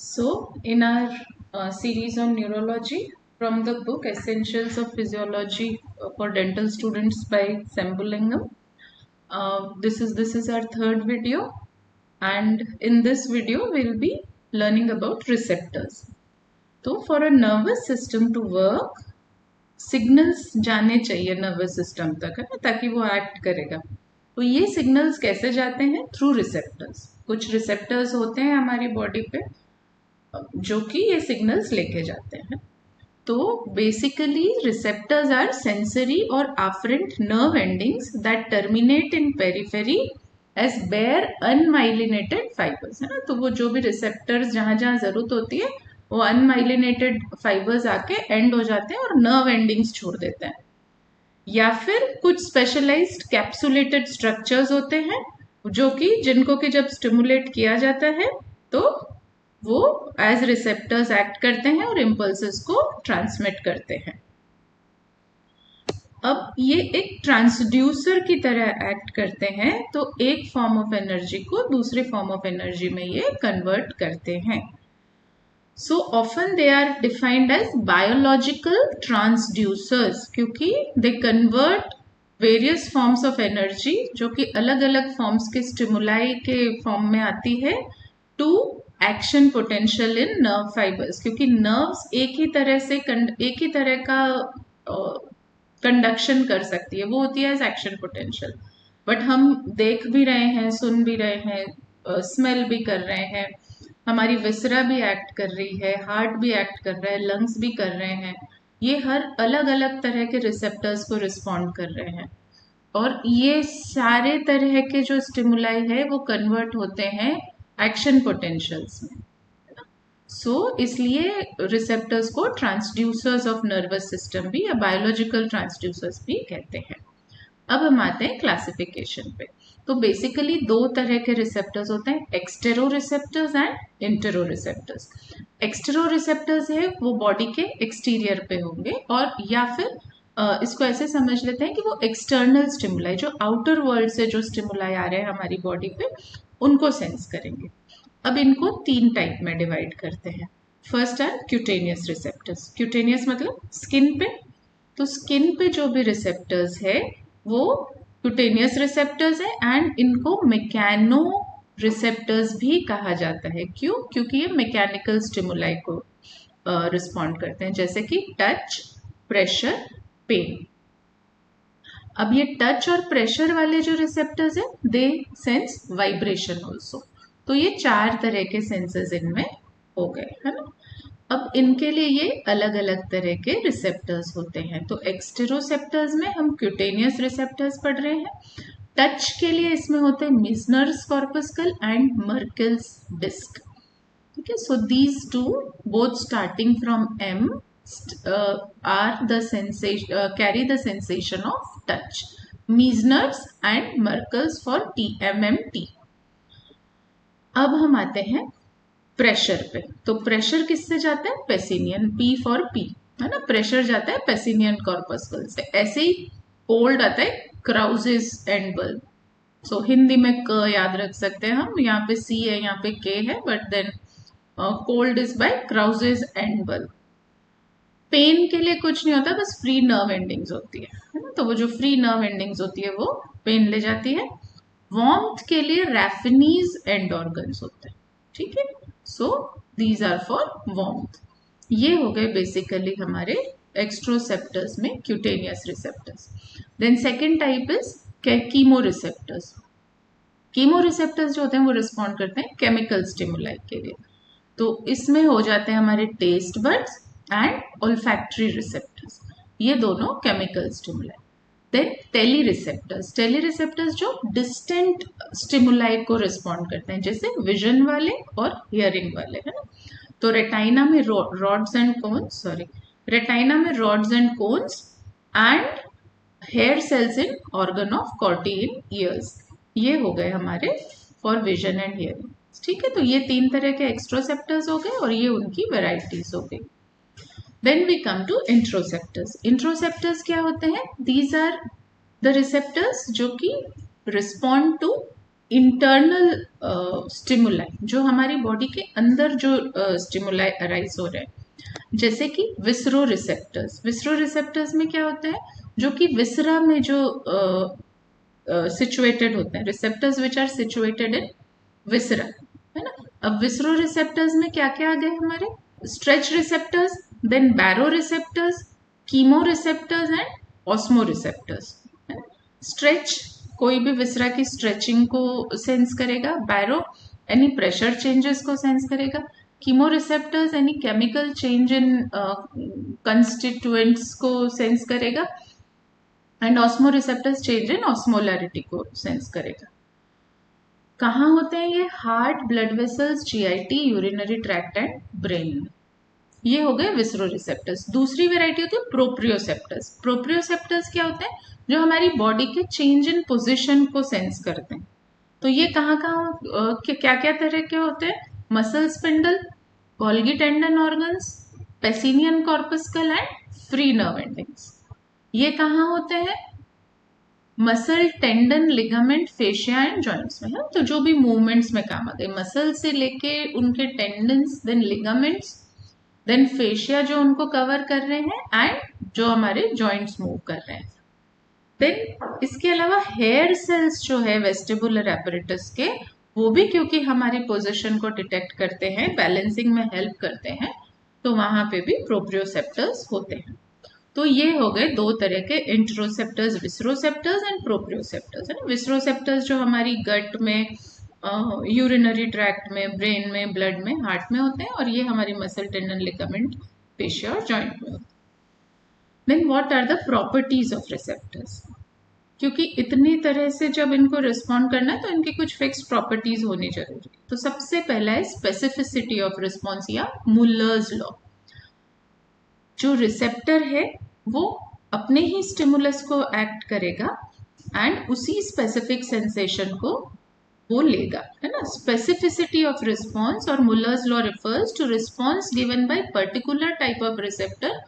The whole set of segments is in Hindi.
So, in our series on neurology from the book Essentials of Physiology for Dental Students by Sambulingam, this is our third video, and in this video we'll be learning about receptors. So, for a nervous system to work, signals जाने चाहिए नर्वस सिस्टम तक, है ना, ताकि वो एक्ट करेगा. तो ये सिग्नल्स कैसे जाते हैं? Through receptors. कुछ रिसेप्टर्स होते हैं हमारी बॉडी पे जो कि ये सिग्नल्स लेके जाते हैं. तो बेसिकली रिसेप्टर्स आर सेंसरी और afferent nerve endings that terminate in periphery as bare unmyelinated fibers, है ना. तो वो जो भी रिसेप्टर्स जहाँ जहाँ जरूरत होती है वो अनमाइलिनेटेड फाइबर्स आके एंड हो जाते हैं और नर्व एंडिंग्स छोड़ देते हैं. या फिर कुछ स्पेशलाइज्ड कैप्सुलेटेड स्ट्रक्चर्स होते हैं जो कि जिनको कि जब स्टिमुलेट किया जाता है तो वो एज रिसेप्टर्स एक्ट करते हैं और इम्पल्सेस को ट्रांसमिट करते हैं. अब ये एक ट्रांसड्यूसर की तरह एक्ट करते हैं, तो एक फॉर्म ऑफ एनर्जी को दूसरे फॉर्म ऑफ एनर्जी में ये कन्वर्ट करते हैं. So often they are defined as biological transducers क्योंकि they convert various forms of energy जो कि अलग अलग forms के stimuli के form में आती है to action potential in nerve fibers, क्योंकि nerves एक ही तरह का conduction कर सकती है, वो होती है as action potential. But हम देख भी रहे हैं, सुन भी रहे हैं, स्मेल भी कर रहे हैं, हमारी विसरा भी एक्ट कर रही है, हार्ट भी एक्ट कर रहा है, लंग्स भी कर रहे हैं. ये हर अलग अलग तरह के रिसेप्टर्स को रिस्पॉन्ड कर रहे हैं और ये सारे तरह के जो स्टिमुलाई है वो कन्वर्ट होते हैं एक्शन पोटेंशियल्स में. सो इसलिए रिसेप्टर्स को ट्रांसड्यूसर्स ऑफ नर्वस सिस्टम भी या बायोलॉजिकल ट्रांसड्यूसर्स भी कहते हैं. अब हम आते हैं क्लासिफिकेशन पे. तो बेसिकली दो तरह के रिसेप्टर्स होते हैं, extero receptors and intero receptors. Extero receptors है वो बॉडी के एक्सटीरियर पे होंगे और या फिर इसको ऐसे समझ लेते हैं कि वो एक्सटर्नल स्टिमुलाई जो आउटर वर्ल्ड से जो स्टिमुलाई आ रहे हैं हमारी बॉडी पे उनको सेंस करेंगे. अब इनको तीन टाइप में डिवाइड करते हैं. First are cutaneous receptors. Cutaneous मतलब स्किन पे. तो स्किन पे जो भी रिसेप्टर्स है वो क्यूटेनियस रिसेप्टर्स है एंड इनको मैकेनो रिसेप्टर्स भी कहा जाता है. क्यों? क्योंकि ये मैकेनिकल स्टिमुलाई को रिस्पॉन्ड करते हैं, जैसे कि टच, प्रेशर, पेन. अब ये टच और प्रेशर वाले जो रिसेप्टर्स है दे सेंस वाइब्रेशन ऑल्सो. तो ये चार तरह के सेंसेस इनमें हो गए, है ना. अब इनके लिए ये अलग अलग तरह के रिसेप्टर्स होते हैं. तो एक्सटेरोसेप्टर्स में हम क्यूटेनियस रिसेप्टर्स पढ़ रहे हैं. टच के लिए इसमें होते हैं Meissner's corpuscle and Merkel's disc. ठीक है. So these two both starting from M are the sensation carry the sensation of touch. Meissner's and Merkel's for TMMT. अब हम आते हैं प्रेशर पे. तो प्रेशर किससे जाता है? पेसिनियन, P फॉर P, है ना. प्रेशर जाता है पेसिनियन कॉर्पस्कल से. ऐसे ही कोल्ड आता है क्राउजेस एंड बल्ब. सो हिंदी में क याद रख सकते हैं हम, यहाँ पे C है, यहाँ पे K है, but then cold is by Krause's and bulb. Pain के लिए कुछ नहीं होता, बस फ्री नर्व एंडिंग्स होती है ना. तो वो जो फ्री नर्व एंडिंग्स होती है वो पेन ले जाती है. वार्मथ के लिए रैफनीज एंड ऑर्गन्स होते हैं. ठीक है. So these are for warmth. ये हो गए बेसिकली हमारे एक्सट्रोसेप्टर्स में cutaneous receptors. Then second type is chemoreceptors. Chemoreceptors जो होते हैं वो रिस्पॉन्ड करते हैं केमिकल स्टिमुलाई के लिए. तो इसमें हो जाते हैं हमारे taste buds and olfactory receptors. ये दोनों chemical stimuli. Then telereceptors. Telereceptors जो डिस्टेंट स्टिमुलाई को रिस्पॉन्ड करते हैं, जैसे विजन वाले और हियरिंग वाले, है ना. तो रेटाइना में rods and cones and hair cells in organ of Corti in ears. ये हो गए हमारे फॉर विजन एंड हियरिंग. ठीक है. तो ये तीन तरह के एक्सट्रोसेप्टर्स हो गए और ये उनकी वेराइटीज हो गई. Then we come to इंट्रोसेप्टर्स. इंट्रोसेप्टर्स क्या होते हैं? These are the receptors जो कि respond to इंटरनल स्टिमुलाई, जो हमारी बॉडी के अंदर जो स्टिमुलाई अराइज हो रहे हैं, जैसे कि विसरो रिसेप्टर्स। विसरो रिसेप्टर्स में क्या होता है, जो कि विसरा में जो सिचुएटेड होते हैं, receptors which are situated in viscera, है ना। अब विसरो रिसेप्टर्स में क्या क्या आ गए हमारे, stretch receptors, then baroreceptors, chemoreceptors and osmoreceptors. Stretch, कोई भी विसरा की स्ट्रेचिंग को सेंस करेगा। बैरो, एनी प्रेशर चेंजेस को सेंस करेगा। Chemoreceptors, any chemical change in constituents को सेंस करेगा। And osmoreceptors change in osmolarity को सेंस करेगा। कहाँ होते हैं ये, heart, blood vessels, GIT, urinary tract and brain. ये हो गए विसरो रिसेप्टर्स। दूसरी वेराइटी होती है प्रोप्रियोसेप्टर्स। प्रोप्रियोसेप्टर्स क्या होते हैं, जो हमारी बॉडी के चेंज इन पोजीशन को सेंस करते हैं। तो ये कहाँ कहाँ क्या क्या तरह के होते हैं, muscle spindle, Golgi tendon organs, pacinian corpuscle and free nerve endings. ये कहाँ होते हैं, muscle, tendon, ligament, fascia and joints में है। तो जो भी मूवमेंट्स में काम आते हैं, मसल से लेके उनके tendons, then ligaments, then fascia जो उनको कवर कर रहे हैं, एंड जो हमारे जॉइंट्स मूव कर रहे हैं। देन इसके अलावा हेयर सेल्स जो है वेस्टिबुलर एपरेटस के, वो भी क्योंकि हमारी पोजीशन को डिटेक्ट करते हैं, बैलेंसिंग में हेल्प करते हैं, तो वहां पे भी प्रोप्रियोसेप्टर्स होते हैं। तो ये हो गए दो तरह के इंट्रोसेप्टर्स, विसरोसेप्टर्स एंड प्रोप्रियोसेप्टर्स, है ना। विसरोसेप्टर्स जो हमारी गट में, यूरिनरी ट्रैक्ट में, ब्रेन में, ब्लड में, हार्ट में होते हैं, और ये हमारी मसल, टेंडन, लिगामेंट, फेशिया और जॉइंट में होते हैं। Then what are the properties of receptors, क्योंकि इतनी तरह से जब इनको रिस्पॉन्ड करना है तो इनकी कुछ फिक्स प्रॉपर्टीज होनी जरूरी है। तो सबसे पहला है स्पेसिफिसिटी ऑफ रिस्पॉन्स या मुलर्स लॉ। जो रिसेप्टर है वो अपने ही स्टिमुलस को एक्ट करेगा एंड उसी स्पेसिफिक सेंसेशन को वो लेगा, है ना। स्पेसिफिसिटी ऑफ रिस्पॉन्स और Muller's law refers to response given by particular type of receptor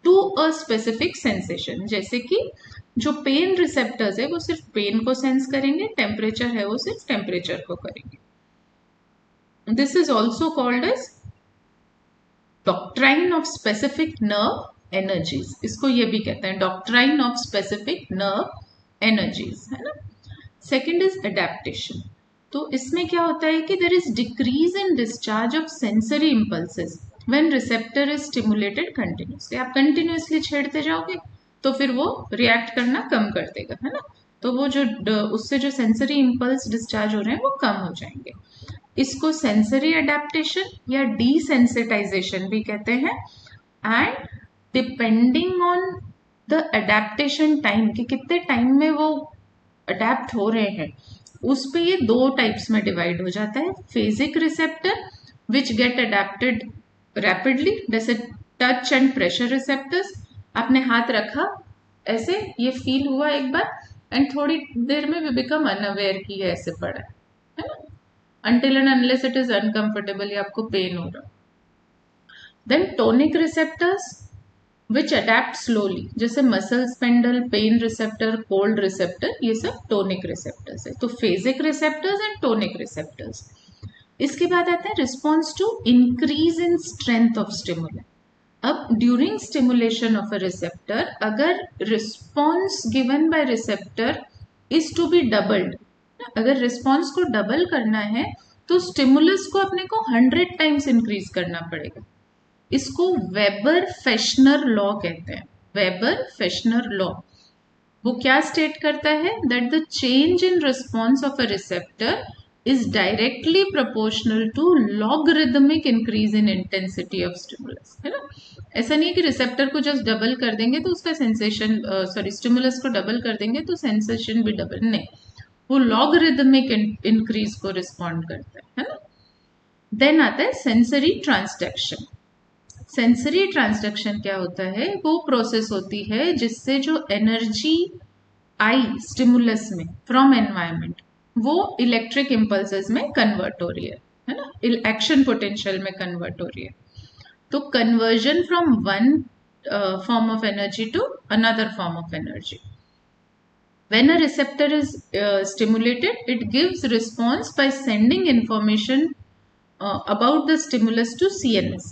to a specific sensation. जैसे कि जो पेन रिसेप्टर्स है वो सिर्फ पेन को सेंस करेंगे, टेम्परेचर है वो सिर्फ टेम्परेचर को करेंगे। This is also called as doctrine of specific nerve energies. इसको ये भी कहते हैं doctrine of specific nerve energies, है ना। Second is adaptation. तो इसमें क्या होता है कि there is decrease in discharge of sensory impulses when receptor is stimulated continuously. आप कंटिन्यूसली छेड़ते जाओगे तो फिर वो रिएक्ट करना कम कर देगा, है ना। तो वो जो उससे जो सेंसरी इम्पल्स डिस्चार्ज हो रहे हैं वो कम हो जाएंगे। इसको सेंसरी अडेप्टेशन या डीसेंसिटाइजेशन भी कहते हैं। And depending on the adaptation time, कि कितने टाइम में वो अडेप्ट हो रहे हैं, उस पे ये दो टाइप्स में डिवाइड हो जाता है। Phasic receptor which get adapted rapidly, जैसे टच एंड प्रेशर रिसेप्टर्स। आपने हाथ रखा ऐसे, ये फील हुआ एक बार, एंड थोड़ी देर में वी बिकम अनअवेयर कि ये ऐसे पड़ा है ना, until and unless it is uncomfortable या आपको पेन हो रहा। Then tonic receptors which adapt slowly, जैसे muscle spindle, pain receptor, cold receptor, ये सब टोनिक रिसेप्टर्स है। तो phasic receptors and tonic receptors. इसके बाद आता है response to increase in strength of stimulus. अब during stimulation of a receptor, अगर response given by receptor is to be doubled, अगर रिस्पॉन्स को डबल करना है तो स्टिमुलस को अपने को 100 टाइम्स इंक्रीज करना पड़ेगा। इसको वेबर फेशनर लॉ कहते हैं। वेबर फेशनर लॉ वो क्या स्टेट करता है, that the change in response of a receptor is directly proportional to logarithmic increase in intensity of stimulus, है ना। ऐसा नहीं है कि रिसेप्टर को जस्ट डबल कर देंगे तो उसका सेंसेशन, स्टिमुलस को डबल कर देंगे तो सेंसेशन भी डबल, नहीं, वो लॉगरिदमिक इंक्रीज को रिस्पॉन्ड करता है ना। देन आता है सेंसरी ट्रांसडक्शन। सेंसरी ट्रांसडक्शन क्या होता है, वो प्रोसेस होती है जिससे जो एनर्जी आई स्टिमुलस में फ्रॉम एनवायरमेंट, वो इलेक्ट्रिक इम्पल्सेस में कन्वर्ट हो रही है ना, एक्शन पोटेंशियल में कन्वर्ट हो रही है। तो conversion from one form of energy to another form of energy. When a receptor is stimulated, it gives response by sending information about the stimulus to CNS.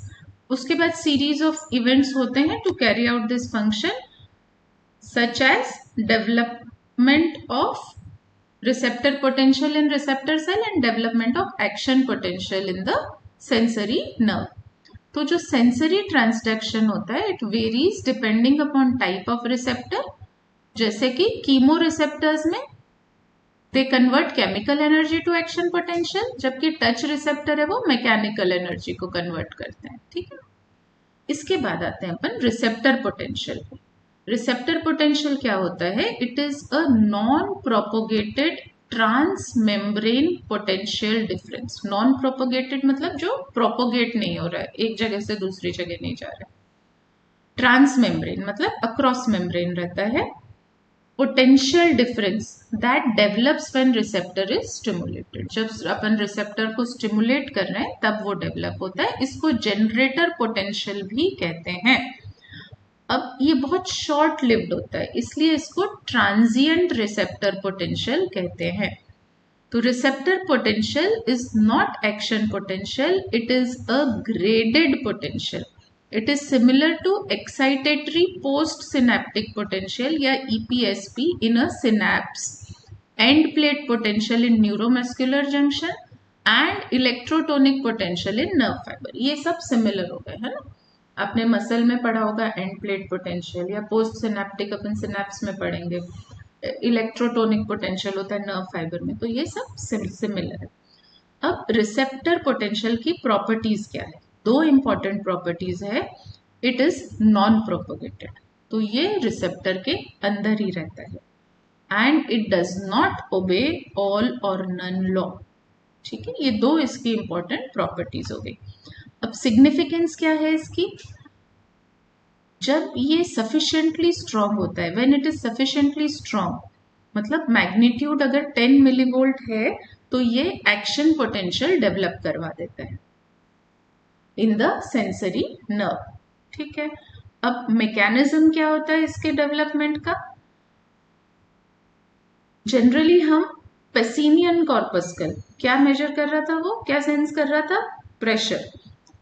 उसके बाद series of events होते हैं to carry out this function, such as development of receptor potential in receptor cell and development of action potential in the sensory nerve. तो जो सेंसरी ट्रांसडक्शन होता है it varies depending upon type of receptor. जैसे कि कीमो रिसेप्टर्स में they convert chemical energy to action potential, जबकि टच रिसेप्टर है वो मैकेनिकल एनर्जी को कन्वर्ट करते हैं. ठीक है. इसके बाद आते हैं अपन रिसेप्टर पोटेंशियल. रिसेप्टर पोटेंशियल क्या होता है? It is a non propagated transmembrane potential difference. Non propagated मतलब जो प्रोपोगेट नहीं हो रहा है, एक जगह से दूसरी जगह नहीं जा रहा है. ट्रांस मेम्ब्रेन मतलब अक्रॉस मेम्ब्रेन रहता है. Potential difference that develops when receptor is stimulated. जब अपन रिसेप्टर को स्टिमुलेट कर रहे हैं तब वो डेवलप होता है. इसको जनरेटर पोटेंशियल भी कहते हैं. अब ये बहुत शॉर्ट लिव्ड होता है, इसलिए इसको ट्रांजिएंट रिसेप्टर पोटेंशियल कहते हैं. तो receptor potential is not action potential, it is a graded potential. It is similar to excitatory post synaptic potential या EPSP in a synapse, end plate potential in neuromuscular junction and electrotonic potential in nerve fibre. ये सब सिमिलर हो गए, है ना. आपने मसल में पढ़ा होगा एंड प्लेट पोटेंशियल, या पोस्ट सिनेप्टिक अपन सिनेप्स में पढ़ेंगे. इलेक्ट्रोटोनिक पोटेंशियल होता है नर्व फाइबर में. तो ये सब सिमिलर है. अब रिसेप्टर पोटेंशियल की प्रॉपर्टीज क्या है? दो इंपॉर्टेंट प्रॉपर्टीज है. इट इज नॉन प्रोपोगेटेड, तो ये रिसेप्टर के अंदर ही रहता है, and it does not obey all और नन लॉ. ठीक है. ये दो इसकी इंपॉर्टेंट प्रॉपर्टीज हो गई. अब सिग्निफिकेंस क्या है इसकी? जब ये सफिशिएंटली स्ट्रांग होता है, when it is sufficiently strong, मतलब मैग्नीट्यूड अगर 10 मिलीवोल्ट है तो ये एक्शन पोटेंशियल डेवलप करवा देता है इन द सेंसरी नर्व. ठीक है. अब मैकेनिज्म क्या होता है इसके डेवलपमेंट का? जनरली हम पेसिनियन कॉर्पस्कल क्या मेजर कर रहा था, वो क्या सेंस कर रहा था? प्रेशर.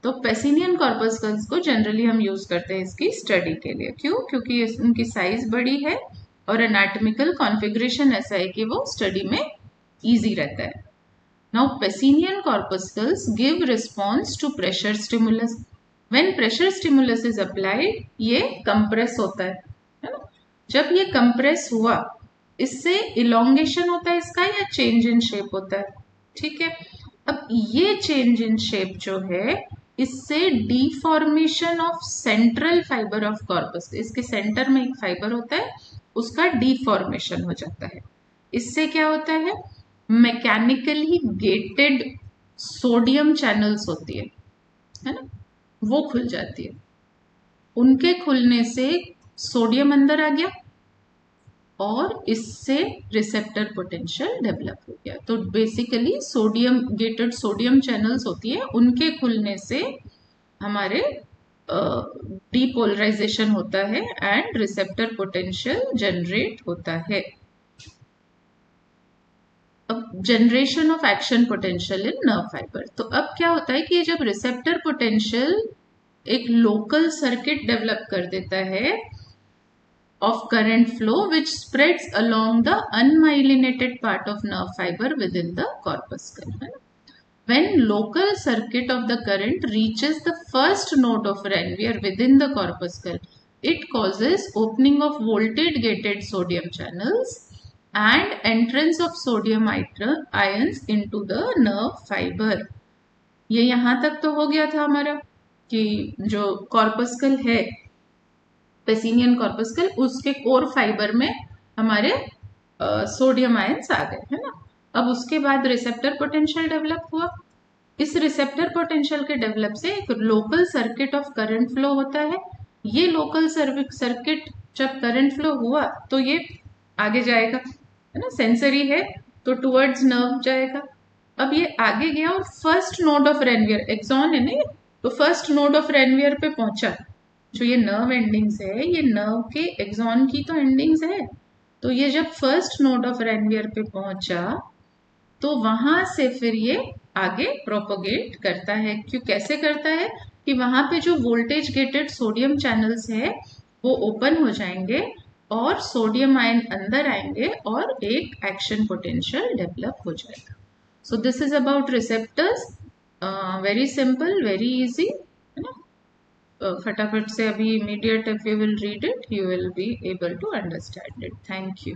तो पेसिनियन कॉर्पस्कल्स को जनरली हम यूज करते हैं इसकी स्टडी के लिए. क्यों? क्योंकि उनकी साइज बड़ी है और एनाटॉमिकल कॉन्फ़िगरेशन ऐसा है कि वो स्टडी में इजी रहता है. Now pacinian corpuscles give response to pressure stimulus. When pressure stimulus is applied, ये कंप्रेस होता है ना. जब ये कंप्रेस हुआ, इससे इलोंगेशन होता है इसका या चेंज इन शेप होता है. ठीक है. अब ये चेंज इन शेप जो है, इससे deformation of central fibre of corpus, इसके सेंटर में एक फाइबर होता है, उसका डिफॉर्मेशन हो जाता है. इससे क्या होता है? मैकेनिकली गेटेड सोडियम चैनल्स होती है ना, वो खुल जाती है. उनके खुलने से सोडियम अंदर आ गया और इससे रिसेप्टर पोटेंशियल डेवलप हो गया. तो basically sodium gated sodium channels होती है, उनके खुलने से हमारे डीपोलराइजेशन होता है एंड रिसेप्टर पोटेंशियल जनरेट होता है. अब generation of action potential in nerve fibre. तो अब क्या होता है कि जब रिसेप्टर पोटेंशियल एक लोकल सर्किट डेवलप कर देता है of current flow which spreads along the unmyelinated part of nerve fiber within the corpuscle. When local circuit of the current reaches the first node of Ranvier within the corpuscle, it causes opening of voltage gated sodium channels and entrance of sodium ions into the nerve fiber. ये यहाँ तक तो हो गया था हमारा कि जो कॉर्पस्कल है पेसिनियन कॉर्पस्कल, उसके कोर फाइबर में हमारे सोडियम आयंस आ गए, है ना. अब उसके बाद रिसेप्टर पोटेंशियल डेवलप हुआ. इस रिसेप्टर पोटेंशियल के डेवलप से एक local circuit of current flow होता है. ये लोकल सर्किट जब करंट फ्लो हुआ तो ये आगे जाएगा, है ना. सेंसरी है तो टुवर्ड्स नर्व जाएगा. अब ये आगे गया और first node of Ranvier, axon है ना, तो फर्स्ट नोड ऑफ रेनवियर पे पहुंचा. जो ये नर्व एंडिंग्स है, ये नर्व के एक्सॉन की तो एंडिंग्स है, तो ये जब फर्स्ट नोड ऑफ रैनवियर पे पहुंचा तो वहां से फिर ये आगे प्रोपोगेट करता है। क्यों, कैसे करता है कि वहां पे जो वोल्टेज गेटेड सोडियम चैनल्स है वो ओपन हो जाएंगे और सोडियम आयन अंदर आएंगे और एक एक्शन पोटेंशियल डेवलप हो जाएगा। So this is about receptors, very simple, very easy, है ना। फटाफट से अभी immediate if you will read it you will be able to understand it. Thank you.